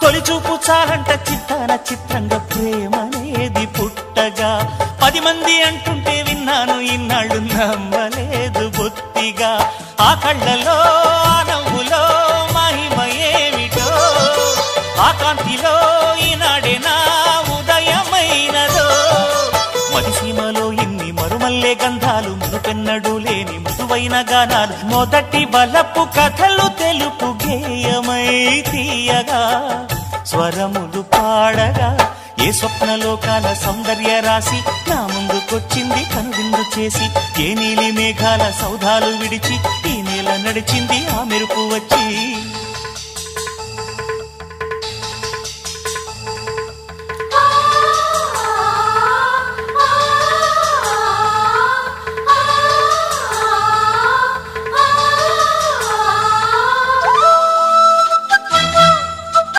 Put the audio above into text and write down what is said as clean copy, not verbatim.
తొలి చూపు చాలంట చిత్తాన చిత్రంగా ప్రేమనేది పుట్టగా 10 మంది అంటుంటే విన్నాను ఇన్నాళ్ళు నమ్మలేదు బొత్తిగా ఆ కళ్ళలో ఆ నవ్వులో మహిమ ఏమిటో ఆ కాంతిలో ఈనాడే నా ఉదయమైనదో మదిసీమలో ఇన్ని మరుమల్లే గంధాలు మునుపెన్నడు లేని మృదువైన గానాలు మొదటి బలపు కథలు తెలుపు గేయమై తీయగా స్వరములు పాడగా ఏ స్వప్నలోకాల సౌందర్య రాసి నా ముందుకొచ్చింది కనువిందు చేసి ఏ నీలి మేఘాల సౌధాలు విడిచి ఈ నేల నడిచింది ఆ మెరుపు వచ్చి